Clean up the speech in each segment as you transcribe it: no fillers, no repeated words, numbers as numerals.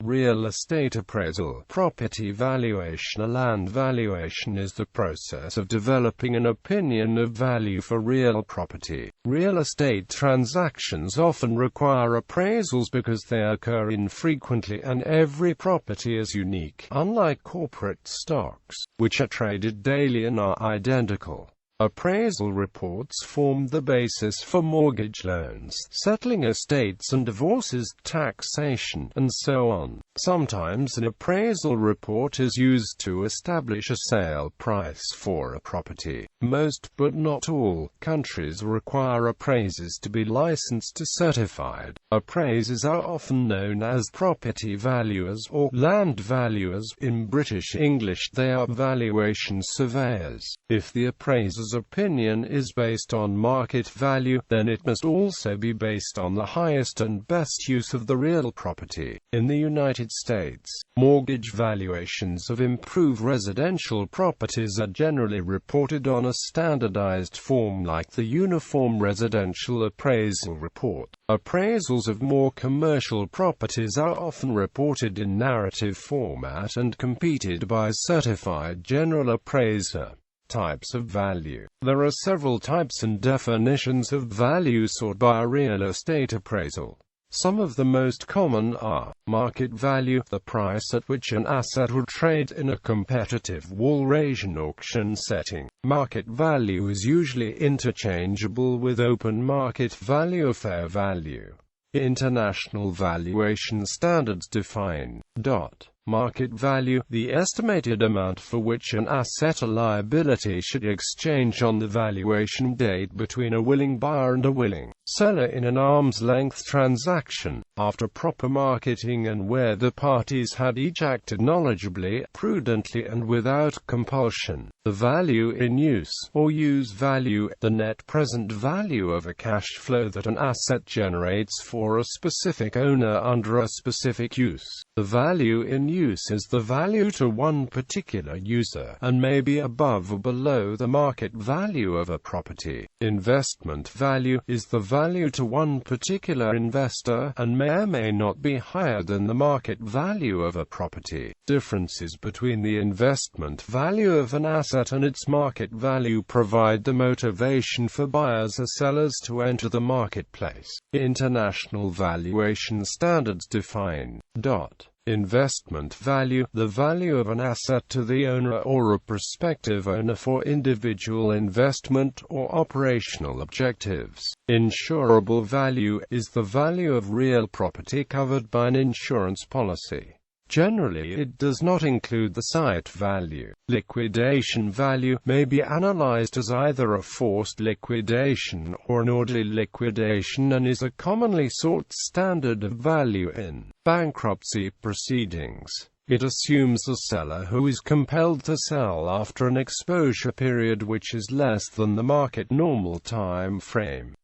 real estate appraisal, property valuation. A land valuation is the process of developing an opinion of value for real property. Real estate transactions often require appraisals because they occur infrequently and every property is unique, unlike corporate stocks, which are traded daily and are identical. Appraisal reports form the basis for mortgage loans, settling estates and divorces, taxation, and so on. Sometimes an appraisal report is used to establish a sale price for a property. Most, but not all, countries require appraisers to be licensed or certified. Appraisers are often known as property valuers or land valuers. In British English, they are valuation surveyors. If the appraiser's opinion is based on market value, then it must also be based on the highest and best use of the real property. In the United States, mortgage valuations of improved residential properties are generally reported on a standardized form like the Uniform Residential Appraisal Report. Appraisals of more commercial properties are often reported in narrative format and completed by a certified general appraiser. Types of value. There are several types and definitions of value sought by a real estate appraisal. Some of the most common are: market value, the price at which an asset would trade in a competitive valuation auction setting. Market value is usually interchangeable with open market value or fair value. International valuation standards define market value, the estimated amount for which an asset or liability should exchange on the valuation date between a willing buyer and a willing seller in an arm's-length transaction, after proper marketing and where the parties had each acted knowledgeably, prudently and without compulsion. The value in use, or use value, the net present value of a cash flow that an asset generates for a specific owner under a specific use. The value in use is the value to one particular user, and may be above or below the market value of a property. Investment value is the value to one particular investor, and may or may not be higher than the market value of a property. Differences between the investment value of an asset and its market value provide the motivation for buyers or sellers to enter the marketplace. International valuation standards define investment value, the value of an asset to the owner or a prospective owner for individual investment or operational objectives. Insurable value is the value of real property covered by an insurance policy. Generally, it does not include the site value. Liquidation value may be analyzed as either a forced liquidation or an orderly liquidation and is a commonly sought standard of value in bankruptcy proceedings. It assumes the seller who is compelled to sell after an exposure period which is less than the market normal time frame.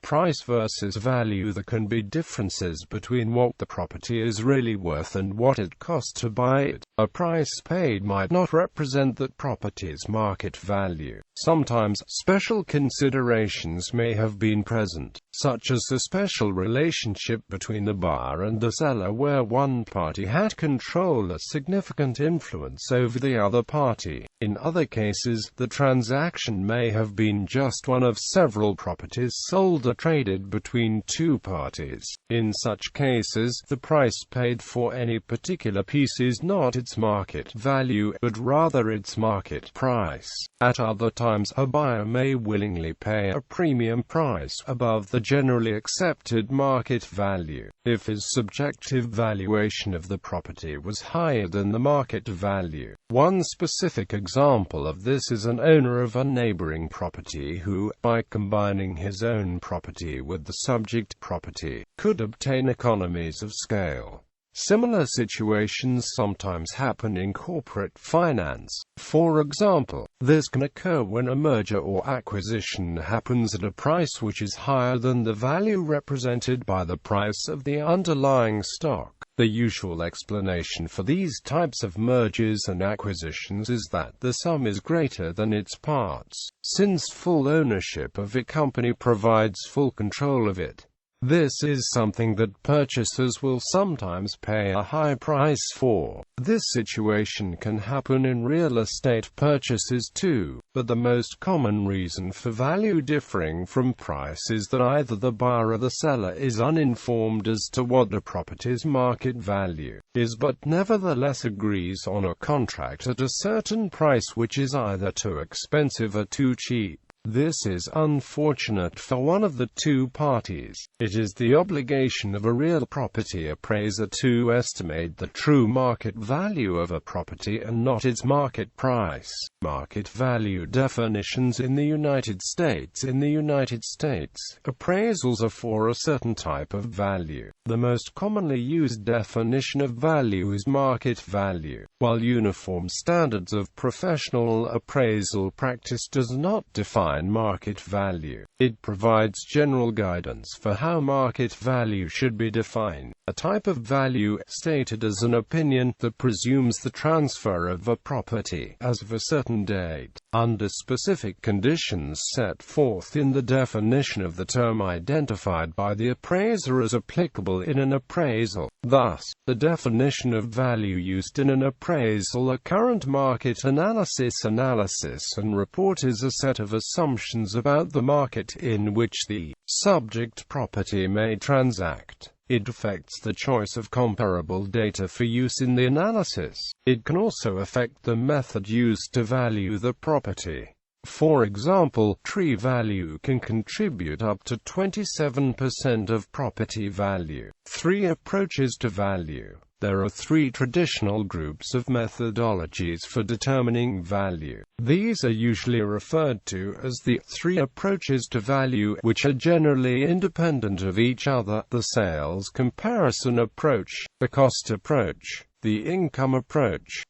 Price versus value. There can be differences between what the property is really worth and what it costs to buy it. A price paid might not represent that property's market value. Sometimes, special considerations may have been present, such as a special relationship between the buyer and the seller where one party had control or significant influence over the other party. In other cases, the transaction may have been just one of several properties sold or traded between two parties. In such cases, the price paid for any particular piece is not its market value, but rather its market price. At other times, a buyer may willingly pay a premium price above the generally accepted market value, if his subjective valuation of the property was higher than the market value. One specific example of this is an owner of a neighboring property who, by combining his own property with the subject property, could obtain economies of scale. Similar situations sometimes happen in corporate finance. For example, this can occur when a merger or acquisition happens at a price which is higher than the value represented by the price of the underlying stock. The usual explanation for these types of mergers and acquisitions is that the sum is greater than its parts, since full ownership of a company provides full control of it. This is something that purchasers will sometimes pay a high price for. This situation can happen in real estate purchases too, but the most common reason for value differing from price is that either the buyer or the seller is uninformed as to what the property's market value is, but nevertheless agrees on a contract at a certain price which is either too expensive or too cheap. This is unfortunate for one of the two parties. It is the obligation of a real property appraiser to estimate the true market value of a property and not its market price. Market value definitions in the United States. In the United States, appraisals are for a certain type of value. The most commonly used definition of value is market value. While uniform standards of professional appraisal practice does not define market value, it provides general guidance for how market value should be defined. A type of value, stated as an opinion, that presumes the transfer of a property as of a certain date, under specific conditions set forth in the definition of the term identified by the appraiser as applicable in an appraisal. Thus, the definition of value used in an appraisal, a current market analysis and report, is a set of assumptions about the market in which the subject property may transact. It affects the choice of comparable data for use in the analysis. It can also affect the method used to value the property. For example, tree value can contribute up to 27% of property value. 3 approaches to value. There are 3 traditional groups of methodologies for determining value. These are usually referred to as the 3 approaches to value, which are generally independent of each other: the sales comparison approach, the cost approach, the income approach.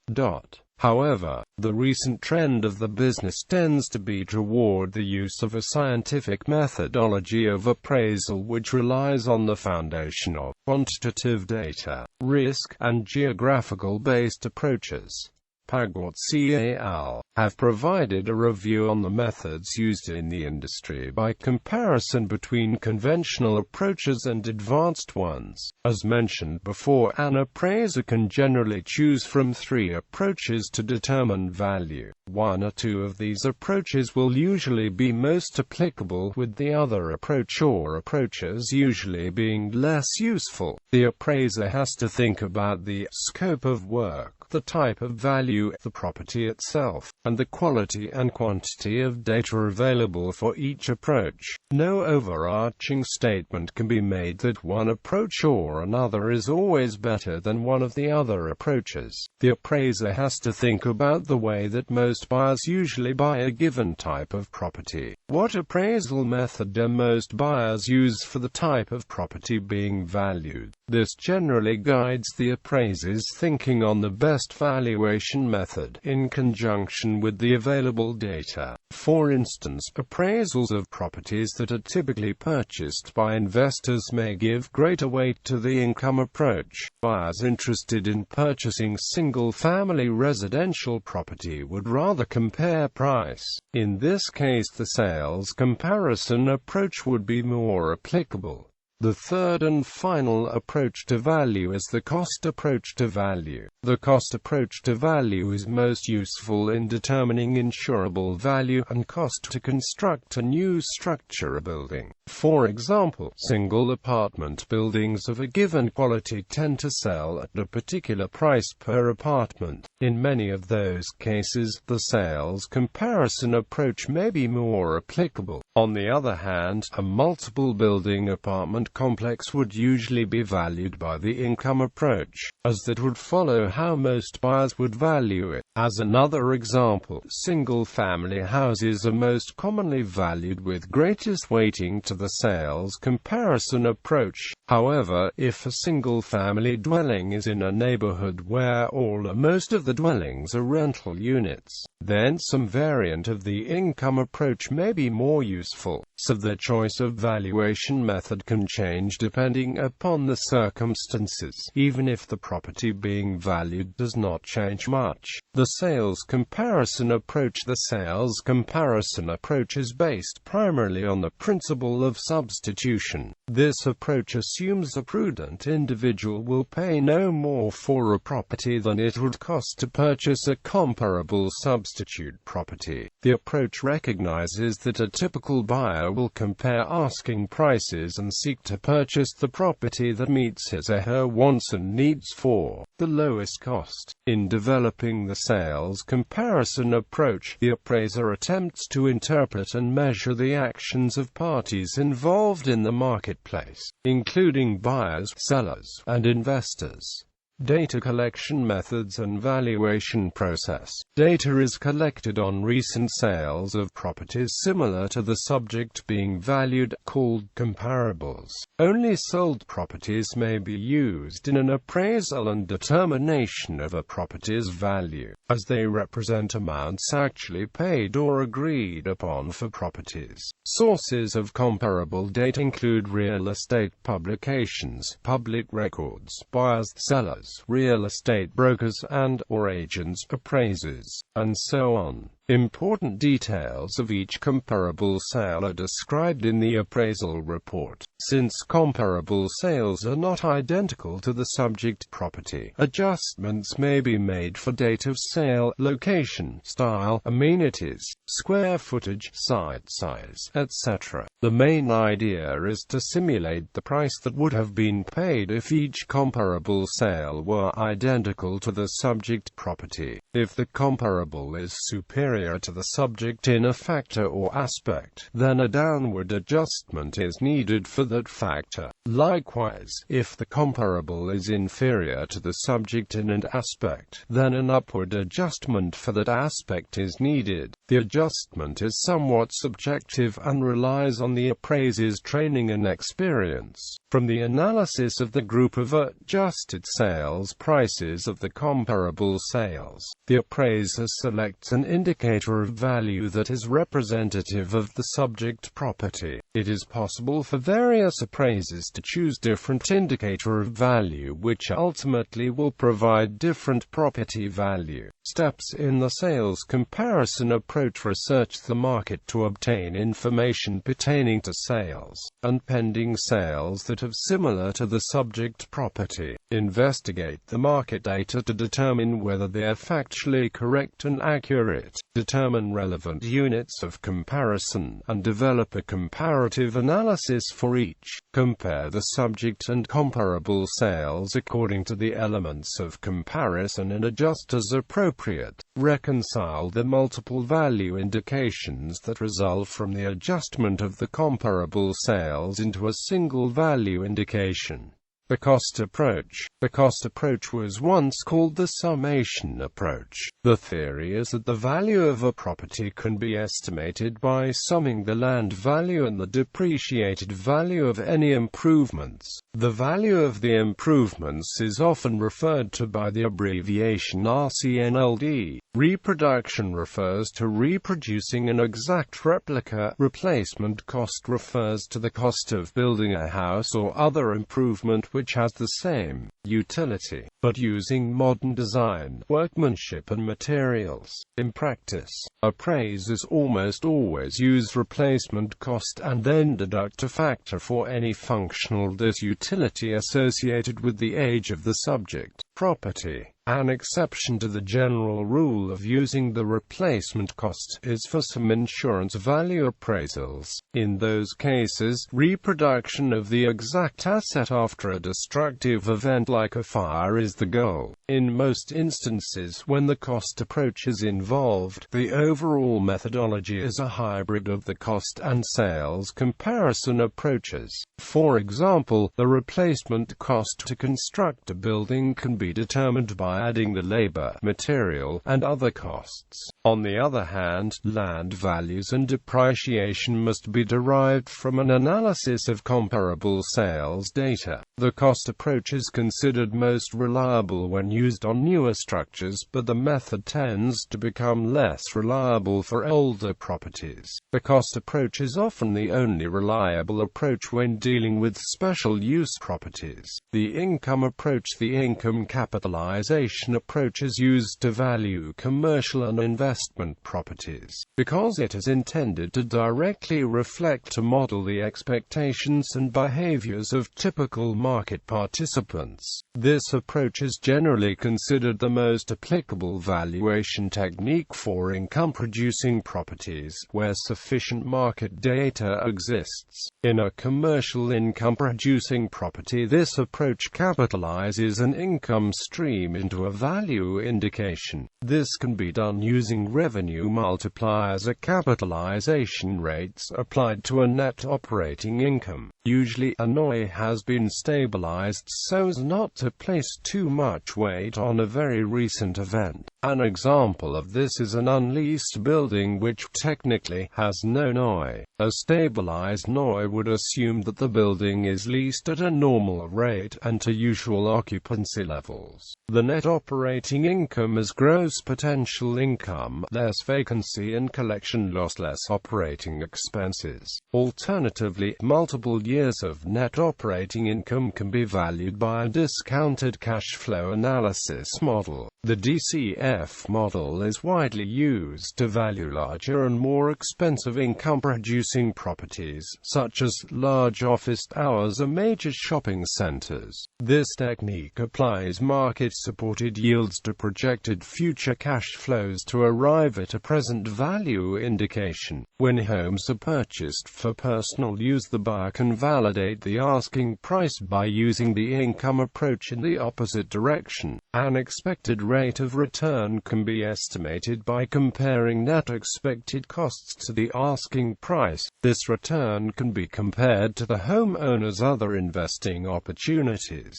However, the recent trend of the business tends to be toward the use of a scientific methodology of appraisal which relies on the foundation of quantitative data, risk, and geographical-based approaches. Pagort et have provided a review on the methods used in the industry by comparison between conventional approaches and advanced ones. As mentioned before, an appraiser can generally choose from 3 approaches to determine value. 1 or 2 of these approaches will usually be most applicable, with the other approach or approaches usually being less useful. The appraiser has to think about the scope of work, the type of value, the property itself, and the quality and quantity of data available for each approach. No overarching statement can be made that one approach or another is always better than one of the other approaches. The appraiser has to think about the way that most buyers usually buy a given type of property. What appraisal method do most buyers use for the type of property being valued? This generally guides the appraiser's thinking on the best valuation method, in conjunction with the available data. For instance, appraisals of properties that are typically purchased by investors may give greater weight to the income approach. Buyers interested in purchasing single-family residential property would rather compare price. In this case, the sales comparison approach would be more applicable. The third and final approach to value is the cost approach to value. The cost approach to value is most useful in determining insurable value and cost to construct a new structure or building. For example, single apartment buildings of a given quality tend to sell at a particular price per apartment. In many of those cases, the sales comparison approach may be more applicable. On the other hand, a multiple building apartment complex would usually be valued by the income approach, as that would follow how most buyers would value it. As another example, single-family houses are most commonly valued with greatest weighting to the sales comparison approach. However, if a single-family dwelling is in a neighborhood where all or most of the dwellings are rental units, then some variant of the income approach may be more useful. so the choice of valuation method can change depending upon the circumstances, even if the property being valued does not change much. The sales comparison approach. The sales comparison approach is based primarily on the principle of substitution. This approach assumes a prudent individual will pay no more for a property than it would cost to purchase a comparable substitute property. The approach recognizes that a typical buyer will compare asking prices and seek to purchase the property that meets his or her wants and needs for the lowest cost. In developing the sales comparison approach, the appraiser attempts to interpret and measure the actions of parties involved in the marketplace, including buyers, sellers, and investors. Data collection methods and valuation process. Data is collected on recent sales of properties similar to the subject being valued, called comparables. Only sold properties may be used in an appraisal and determination of a property's value, as they represent amounts actually paid or agreed upon for properties. Sources of comparable data include real estate publications, public records, buyers, sellers, real estate brokers and/or agents, appraisers, and so on. Important details of each comparable sale are described in the appraisal report. Since comparable sales are not identical to the subject property, adjustments may be made for date of sale, location, style, amenities, square footage, site size, etc. The main idea is to simulate the price that would have been paid if each comparable sale were identical to the subject property. If the comparable is superior to the subject in a factor or aspect, then a downward adjustment is needed for that factor. Likewise, if the comparable is inferior to the subject in an aspect, then an upward adjustment for that aspect is needed. The adjustment is somewhat subjective and relies on the appraiser's training and experience. From the analysis of the group of adjusted sales prices of the comparable sales, the appraiser selects an indicator of value that is representative of the subject property. It is possible for various appraisers to choose different indicator of value which ultimately will provide different property value. Steps in the sales comparison approach: research the market to obtain information pertaining to sales and pending sales that are similar to the subject property. Investigate the market data to determine whether they are factually correct and accurate. Determine relevant units of comparison and develop a comparative analysis for each. Compare the subject and comparable sales according to the elements of comparison and adjust as appropriate. Reconcile the multiple value indications that result from the adjustment of the comparable sales into a single value indication. The cost approach. The cost approach was once called the summation approach. The theory is that the value of a property can be estimated by summing the land value and the depreciated value of any improvements. The value of the improvements is often referred to by the abbreviation RCNLD. Reproduction refers to reproducing an exact replica. Replacement cost refers to the cost of building a house or other improvement which has the same utility, but using modern design, workmanship and materials. In practice, appraisers almost always use replacement cost and then deduct a factor for any functional disutility associated with the age of the subject property. An exception to the general rule of using the replacement cost is for some insurance value appraisals. In those cases, reproduction of the exact asset after a destructive event like a fire is the goal. In most instances when the cost approach is involved, the overall methodology is a hybrid of the cost and sales comparison approaches. For example, the replacement cost to construct a building can be determined by by adding the labor, material, and other costs. On the other hand, land values and depreciation must be derived from an analysis of comparable sales data. The cost approach is considered most reliable when used on newer structures, but the method tends to become less reliable for older properties. The cost approach is often the only reliable approach when dealing with special use properties. The income approach. The income capitalization approach is used to value commercial and investment properties, because it is intended to directly reflect to model the expectations and behaviors of typical market participants. This approach is generally considered the most applicable valuation technique for income-producing properties, where sufficient market data exists. In a commercial income-producing property, this approach capitalizes an income stream into a value indication. This can be done using revenue multipliers or capitalization rates applied to a net operating income. Usually, a NOI has been stabilized so as not to place too much weight on a very recent event. An example of this is an unleased building which technically has no NOI. A stabilized NOI would assume that the building is leased at a normal rate and to usual occupancy levels. The net operating income is gross potential income, less vacancy and collection loss less operating expenses. Alternatively, multiple years of net operating income can be valued by a discounted cash flow analysis model. The DCF model is widely used to value larger and more expensive income-producing properties, such as large office towers or major shopping centers. This technique applies market-supported yields to projected future cash flows to arrive at a present value indication. When homes are purchased for personal use, the buyer can validate the asking price by using the income approach in the opposite direction. An expected rate of return can be estimated by comparing net expected costs to the asking price. This return can be compared to the homeowner's other investing opportunities.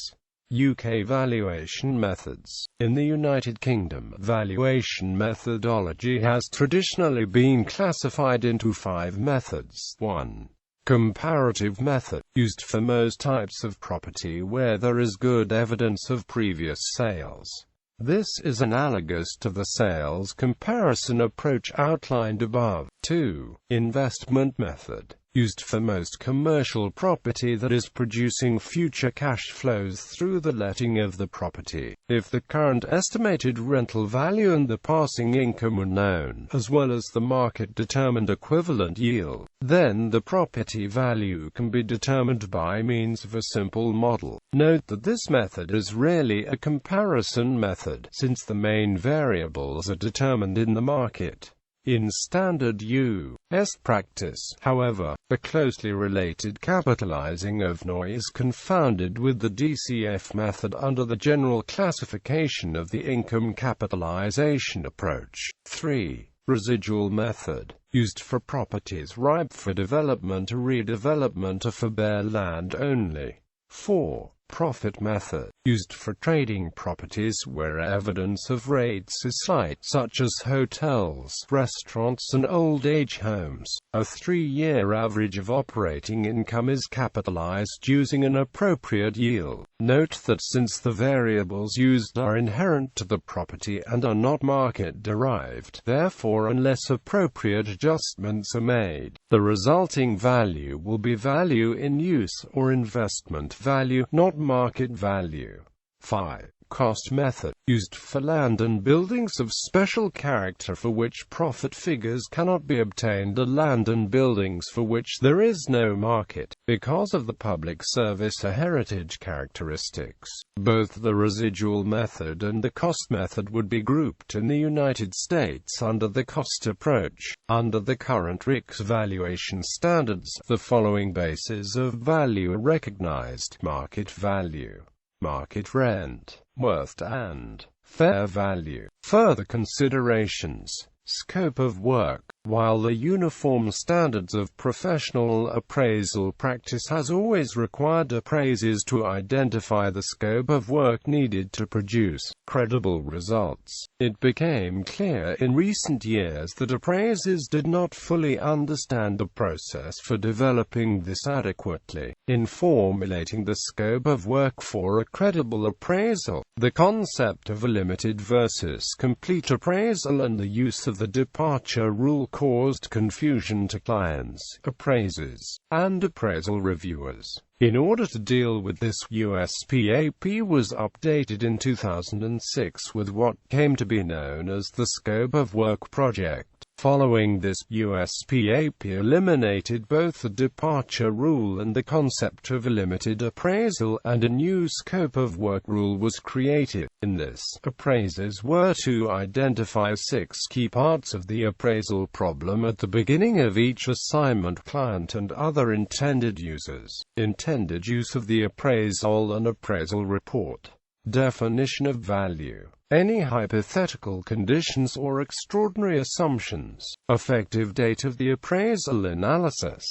UK valuation methods. In the United Kingdom, valuation methodology has traditionally been classified into 5 methods. 1. Comparative method, used for most types of property where there is good evidence of previous sales. This is analogous to the sales comparison approach outlined above. 2. Investment method, used for most commercial property that is producing future cash flows through the letting of the property. If the current estimated rental value and the passing income are known, as well as the market-determined equivalent yield, then the property value can be determined by means of a simple model. Note that this method is really a comparison method, since the main variables are determined in the market. In standard U.S. practice, however, the closely related capitalizing of NOI is confounded with the DCF method under the general classification of the income capitalization approach. 3. Residual method, used for properties ripe for development or redevelopment or for bare land only. 4. Profit method, used for trading properties where evidence of rates is slight, such as hotels, restaurants and old age homes. A 3-year average of operating income is capitalized using an appropriate yield. Note that since the variables used are inherent to the property and are not market-derived, therefore unless appropriate adjustments are made, the resulting value will be value in use or investment value, not market value. 5. Cost method, used for land and buildings of special character for which profit figures cannot be obtained, or land and buildings for which there is no market, because of the public service or heritage characteristics. Both the residual method and the cost method would be grouped in the United States under the cost approach. Under the current RICS valuation standards, the following bases of value are recognized: market value, market rent, worth, and fair value. Further considerations: scope of work, While the uniform standards of professional appraisal practice has always required appraisers to identify the scope of work needed to produce credible results, it became clear in recent years that appraisers did not fully understand the process for developing this adequately. In formulating the scope of work for a credible appraisal, the concept of a limited versus complete appraisal and the use of the departure rule caused confusion to clients, appraisers, and appraisal reviewers. In order to deal with this, USPAP was updated in 2006 with what came to be known as the Scope of Work Project. Following this, USPAP eliminated both the departure rule and the concept of a limited appraisal, and a new scope of work rule was created. In this, appraisers were to identify 6 key parts of the appraisal problem at the beginning of each assignment: client and other intended users, intended use of the appraisal and appraisal report, definition of value, any hypothetical conditions or extraordinary assumptions, effective date of the appraisal analysis,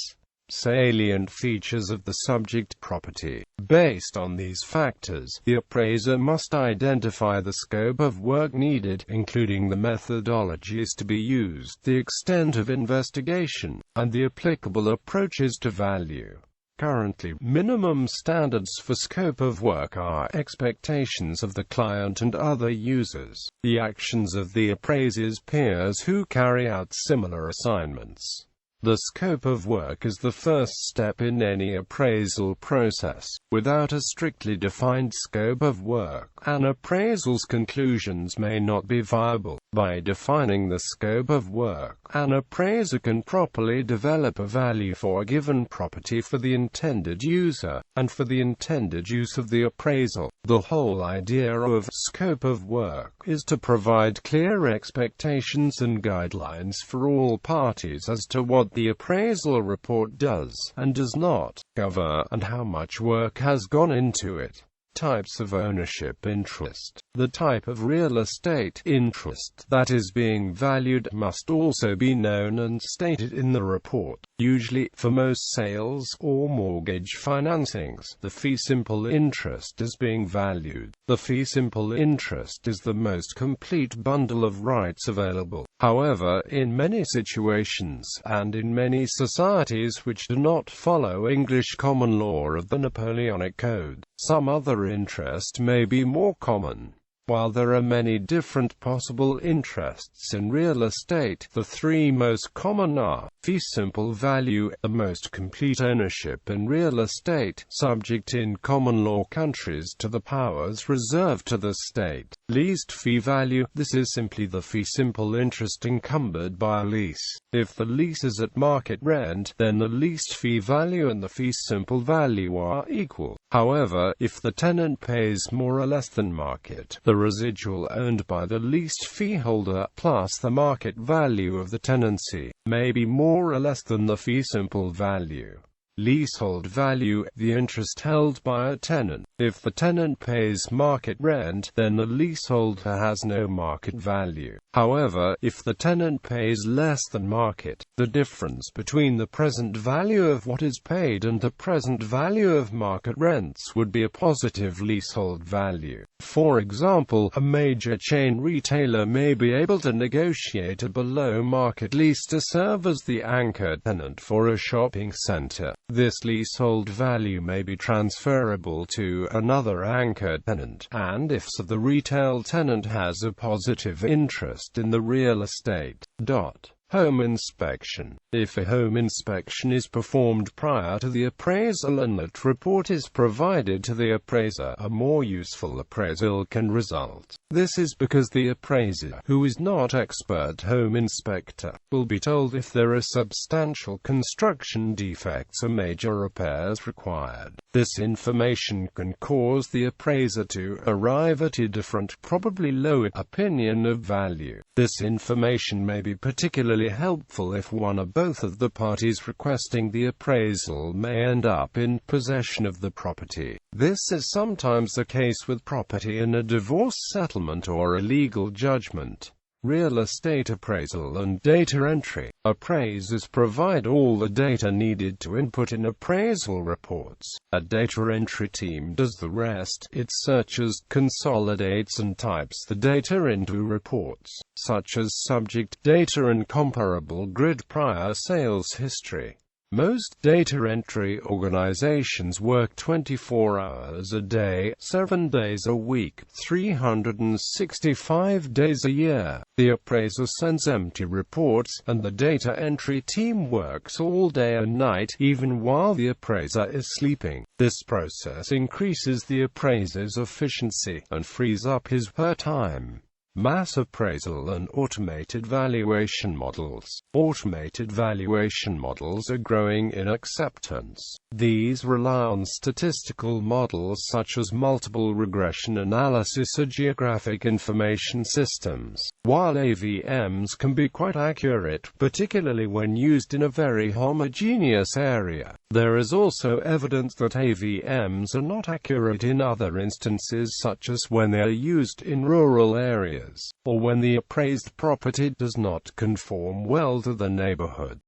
salient features of the subject property. Based on these factors, the appraiser must identify the scope of work needed, including the methodologies to be used, the extent of investigation, and the applicable approaches to value. Currently, minimum standards for scope of work are expectations of the client and other users, the actions of the appraiser's peers who carry out similar assignments. The scope of work is the first step in any appraisal process. Without a strictly defined scope of work, an appraisal's conclusions may not be viable. By defining the scope of work, an appraiser can properly develop a value for a given property for the intended user, and for the intended use of the appraisal. The whole idea of scope of work is to provide clear expectations and guidelines for all parties as to what the appraisal report does and does not cover, and how much work has gone into it. Types of ownership interest. The type of real estate interest that is being valued must also be known and stated in the report. Usually, for most sales or mortgage financings, the fee simple interest is being valued. The fee simple interest is the most complete bundle of rights available. However, in many situations, and in many societies which do not follow English common law of the Napoleonic Code, some other interest may be more common. While there are many different possible interests in real estate, the 3 most common are: fee simple value, the most complete ownership in real estate, subject in common law countries to the powers reserved to the state; leased fee value, this is simply the fee simple interest encumbered by a lease. If the lease is at market rent, then the leased fee value and the fee simple value are equal. However, if the tenant pays more or less than market, the residual owned by the leased freeholder, plus the market value of the tenancy, may be more or less than the fee simple value. Leasehold value, the interest held by a tenant. If the tenant pays market rent, then the leaseholder has no market value. However, if the tenant pays less than market, the difference between the present value of what is paid and the present value of market rents would be a positive leasehold value. For example, a major chain retailer may be able to negotiate a below-market lease to serve as the anchor tenant for a shopping center. This leasehold value may be transferable to another anchor tenant, and if so, the retail tenant has a positive interest in the real estate. Home inspection. If a home inspection is performed prior to the appraisal and that report is provided to the appraiser, a more useful appraisal can result. This is because the appraiser, who is not expert home inspector, will be told if there are substantial construction defects or major repairs required. This information can cause the appraiser to arrive at a different, probably lower, opinion of value. This information may be particularly helpful if one or both of the parties requesting the appraisal may end up in possession of the property. This is sometimes the case with property in a divorce settlement or a legal judgment. Real estate appraisal and data entry. Appraisers provide all the data needed to input in appraisal reports. A data entry team does the rest. It searches, consolidates and types the data into reports, such as subject data and comparable grid prior sales history. Most data entry organizations work 24 hours a day, 7 days a week, 365 days a year. The appraiser sends empty reports, and the data entry team works all day and night, even while the appraiser is sleeping. This process increases the appraiser's efficiency, and frees up his her time. Mass appraisal and automated valuation models. Automated valuation models are growing in acceptance. These rely on statistical models such as multiple regression analysis or geographic information systems. While AVMs can be quite accurate, particularly when used in a very homogeneous area, there is also evidence that AVMs are not accurate in other instances, such as when they are used in rural areas, or when the appraised property does not conform well to the neighborhood.